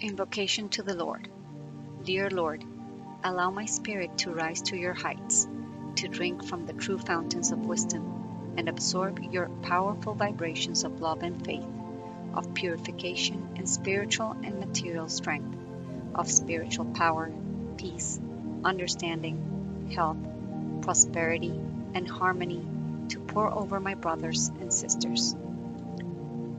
Invocation to the Lord. Dear Lord, allow my spirit to rise to your heights, to drink from the true fountains of wisdom, and absorb your powerful vibrations of love and faith, of purification and spiritual and material strength, of spiritual power, peace, understanding, health, prosperity, and harmony to pour over my brothers and sisters.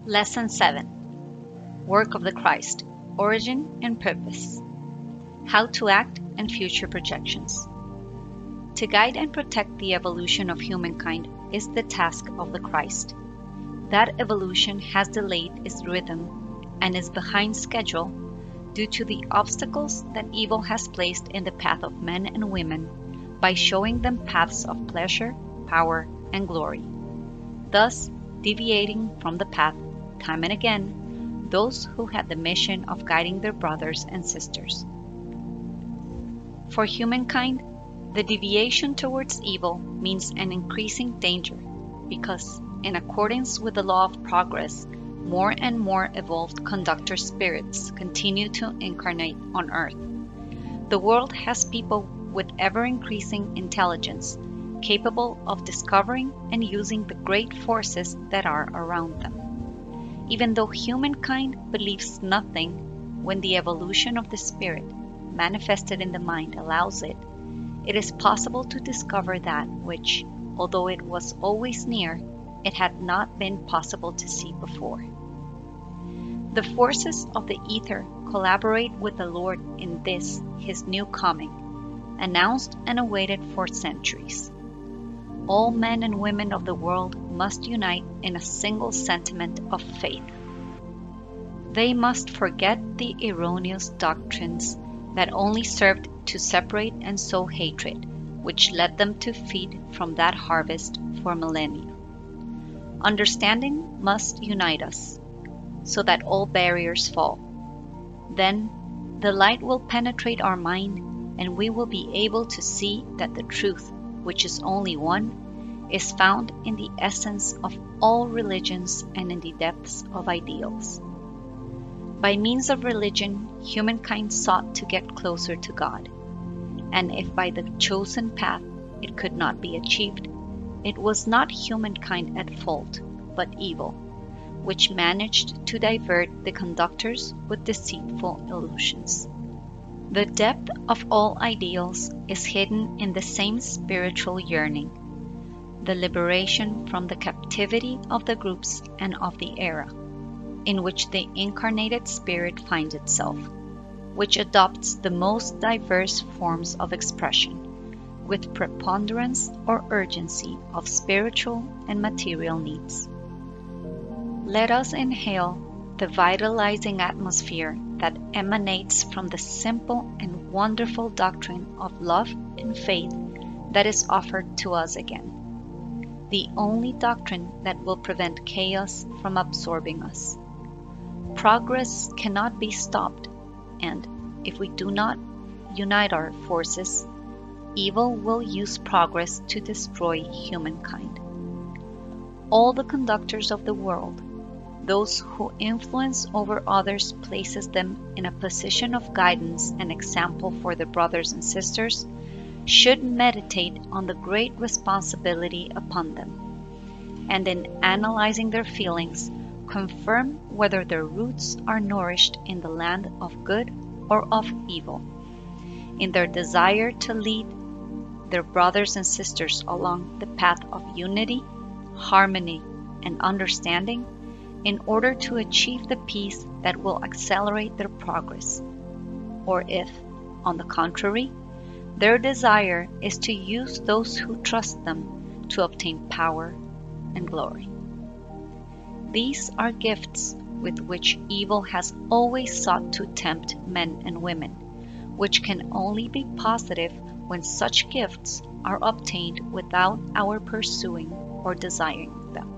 Lesson 7. Work of the Christ. Origin and purpose. How to act and future projections. To guide and protect the evolution of humankind is the task of the Christ. That evolution has delayed its rhythm and is behind schedule due to the obstacles that evil has placed in the path of men and women by showing them paths of pleasure, power, and glory, thus deviating from the path time and again those who had the mission of guiding their brothers and sisters. For humankind, the deviation towards evil means an increasing danger because, in accordance with the law of progress, more and more evolved conductor spirits continue to incarnate on Earth. The world has people with ever-increasing intelligence, capable of discovering and using the great forces that are around them. Even though humankind believes nothing, when the evolution of the spirit, manifested in the mind, allows it, it is possible to discover that which, although it was always near, it had not been possible to see before. The forces of the ether collaborate with the Lord in this, his new coming, announced and awaited for centuries. All men and women of the world must unite in a single sentiment of faith. They must forget the erroneous doctrines that only served to separate and sow hatred, which led them to feed from that harvest for millennia. Understanding must unite us, so that all barriers fall. Then the light will penetrate our mind, and we will be able to see that the truth, which is only one, is found in the essence of all religions and in the depths of ideals. By means of religion, humankind sought to get closer to God, and if by the chosen path it could not be achieved, it was not humankind at fault, but evil, which managed to divert the conductors with deceitful illusions. The depth of all ideals is hidden in the same spiritual yearning, the liberation from the captivity of the groups and of the era, in which the incarnated spirit finds itself, which adopts the most diverse forms of expression, with preponderance or urgency of spiritual and material needs. Let us inhale the vitalizing atmosphere that emanates from the simple and wonderful doctrine of love and faith that is offered to us again, the only doctrine that will prevent chaos from absorbing us. Progress cannot be stopped, and if we do not unite our forces, evil will use progress to destroy humankind. All the conductors of the world, those who influence over others, places them in a position of guidance and example for their brothers and sisters, should meditate on the great responsibility upon them, and in analyzing their feelings, confirm whether their roots are nourished in the land of good or of evil, in their desire to lead their brothers and sisters along the path of unity, harmony, and understanding, in order to achieve the peace that will accelerate their progress, or if, on the contrary, their desire is to use those who trust them to obtain power and glory. These are gifts with which evil has always sought to tempt men and women, which can only be positive when such gifts are obtained without our pursuing or desiring them.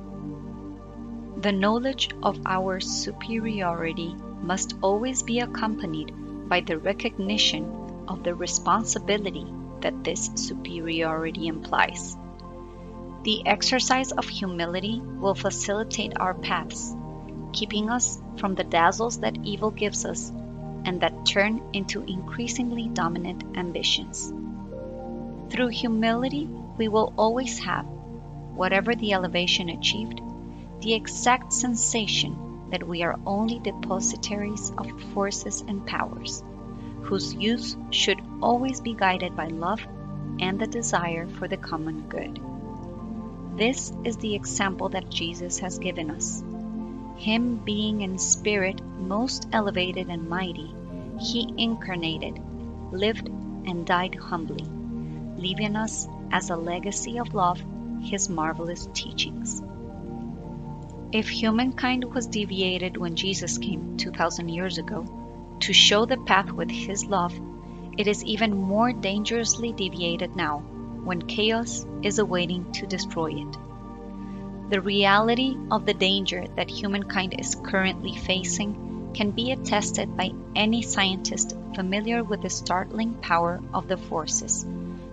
The knowledge of our superiority must always be accompanied by the recognition of the responsibility that this superiority implies. The exercise of humility will facilitate our paths, keeping us from the dazzles that evil gives us, and that turn into increasingly dominant ambitions. Through humility, we will always have, whatever the elevation achieved, the exact sensation that we are only depositaries of forces and powers, whose use should always be guided by love and the desire for the common good. This is the example that Jesus has given us. Him being in spirit most elevated and mighty, he incarnated, lived, and died humbly, leaving us as a legacy of love his marvelous teachings. If humankind was deviated when Jesus came 2,000 years ago to show the path with his love, it is even more dangerously deviated now when chaos is awaiting to destroy it. The reality of the danger that humankind is currently facing can be attested by any scientist familiar with the startling power of the forces,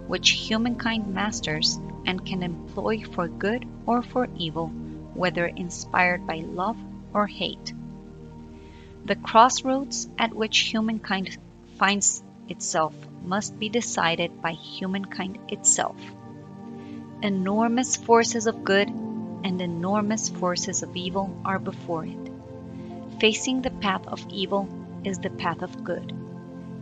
which humankind masters and can employ for good or for evil, whether inspired by love or hate. The crossroads at which humankind finds itself must be decided by humankind itself. Enormous forces of good and enormous forces of evil are before it. Facing the path of evil is the path of good,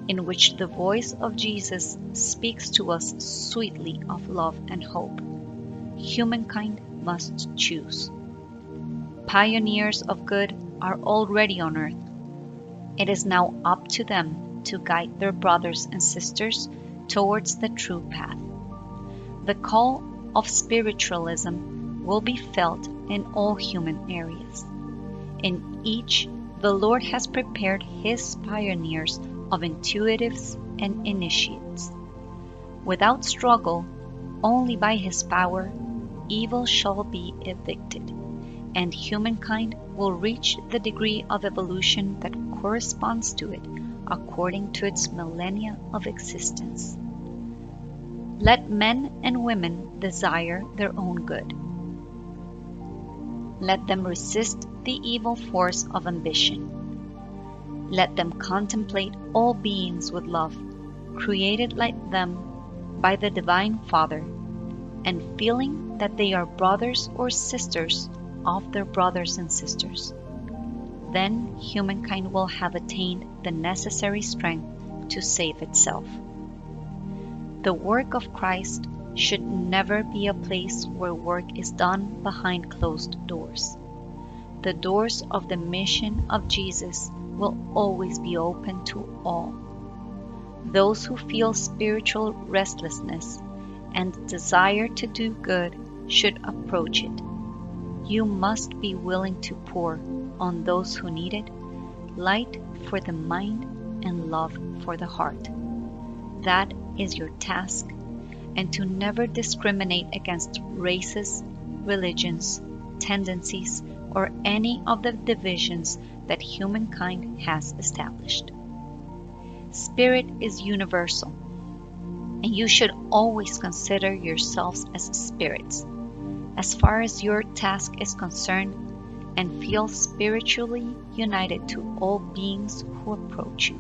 in which the voice of Jesus speaks to us sweetly of love and hope. Humankind must choose. Pioneers of good are already on earth. It is now up to them to guide their brothers and sisters towards the true path. The call of spiritualism will be felt in all human areas. In each, the Lord has prepared his pioneers of intuitives and initiates. Without struggle, only by his power, evil shall be evicted, and humankind will reach the degree of evolution that corresponds to it according to its millennia of existence. Let men and women desire their own good. Let them resist the evil force of ambition. Let them contemplate all beings with love, created like them by the Divine Father, and feeling that they are brothers or sisters of their brothers and sisters. Then humankind will have attained the necessary strength to save itself. The work of Christ should never be a place where work is done behind closed doors. The doors of the mission of Jesus will always be open to all. Those who feel spiritual restlessness and desire to do good should approach it. You must be willing to pour on those who need it light for the mind and love for the heart. That is your task, and to never discriminate against races, religions, tendencies, or any of the divisions that humankind has established. Spirit is universal, and you should always consider yourselves as spirits, as far as your task is concerned, and feel spiritually united to all beings who approach you.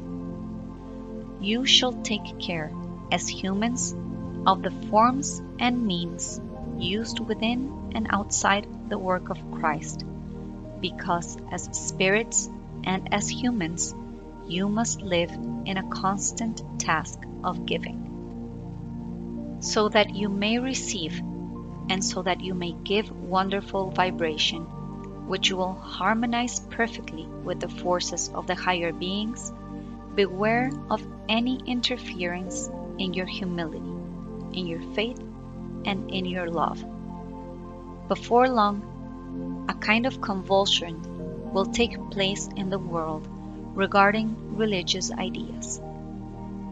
You shall take care, as humans, of the forms and means used within and outside the work of Christ, because as spirits and as humans, you must live in a constant task of giving, so that you may receive and so that you may give wonderful vibration, which will harmonize perfectly with the forces of the higher beings. Beware of any interference in your humility, in your faith, and in your love. Before long, a kind of convulsion will take place in the world regarding religious ideas.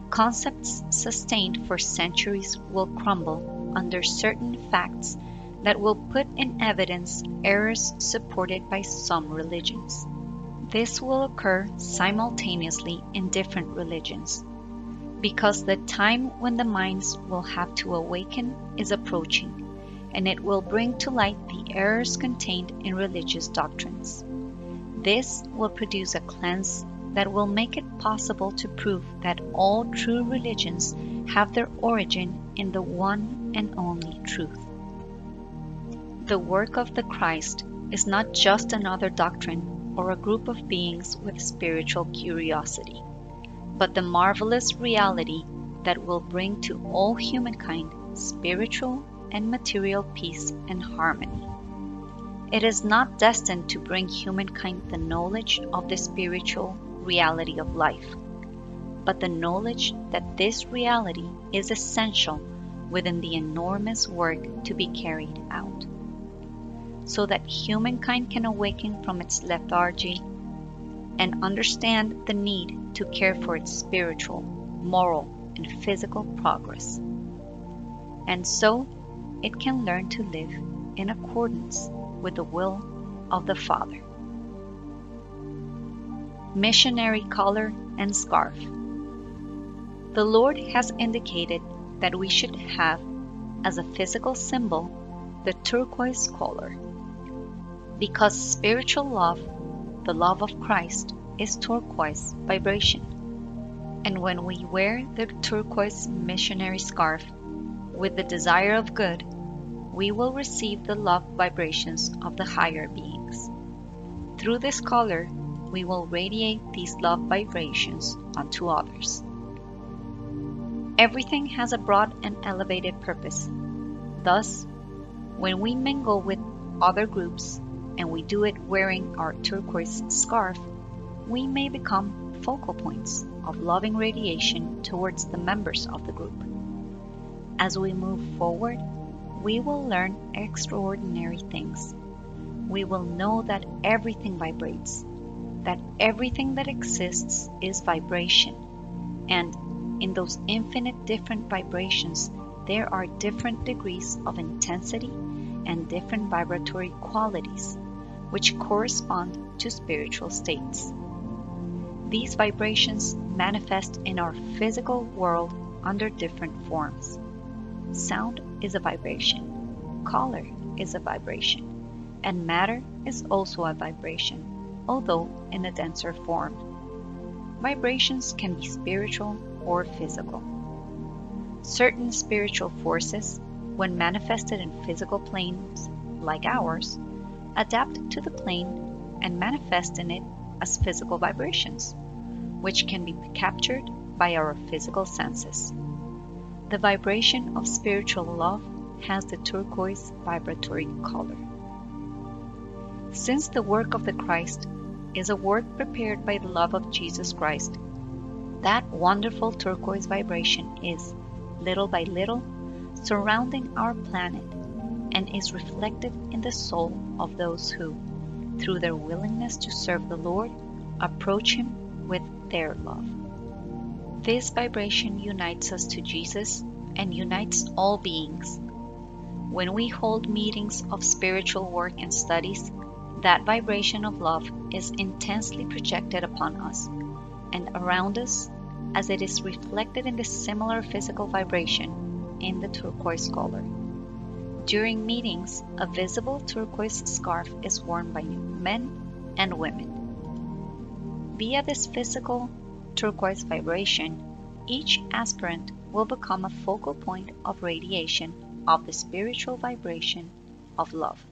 Concepts sustained for centuries will crumble under certain facts that will put in evidence errors supported by some religions. This will occur simultaneously in different religions, because the time when the minds will have to awaken is approaching, and it will bring to light the errors contained in religious doctrines. This will produce a cleanse that will make it possible to prove that all true religions have their origin in the one and only truth. The work of the Christ is not just another doctrine or a group of beings with spiritual curiosity, but the marvelous reality that will bring to all humankind spiritual and material peace and harmony. It is not destined to bring humankind the knowledge of the spiritual reality of life, but the knowledge that this reality is essential within the enormous work to be carried out, so that humankind can awaken from its lethargy and understand the need to care for its spiritual, moral, and physical progress. And so it can learn to live in accordance with the will of the Father. Missionary collar and scarf. The Lord has indicated that we should have as a physical symbol the turquoise collar, because spiritual love, the love of Christ, is turquoise vibration. And when we wear the turquoise missionary scarf with the desire of good, we will receive the love vibrations of the higher beings. Through this collar, we will radiate these love vibrations onto others. Everything has a broad and elevated purpose. Thus, when we mingle with other groups and we do it wearing our turquoise scarf, we may become focal points of loving radiation towards the members of the group. As we move forward, we will learn extraordinary things. We will know that everything vibrates, that everything that exists is vibration, and in those infinite different vibrations, there are different degrees of intensity and different vibratory qualities, which correspond to spiritual states. These vibrations manifest in our physical world under different forms. Sound is a vibration, color is a vibration, and matter is also a vibration, although in a denser form. Vibrations can be spiritual or physical. Certain spiritual forces, when manifested in physical planes like ours, adapt to the plane and manifest in it as physical vibrations, which can be captured by our physical senses. The vibration of spiritual love has the turquoise vibratory color. Since the work of the Christ is a work prepared by the love of Jesus Christ, that wonderful turquoise vibration is, little by little, surrounding our planet and is reflected in the soul of those who, through their willingness to serve the Lord, approach Him with their love. This vibration unites us to Jesus and unites all beings. When we hold meetings of spiritual work and studies, that vibration of love is intensely projected upon us and around us, as it is reflected in the similar physical vibration in the turquoise color. During meetings, a visible turquoise scarf is worn by men and women. Via this physical turquoise vibration, each aspirant will become a focal point of radiation of the spiritual vibration of love.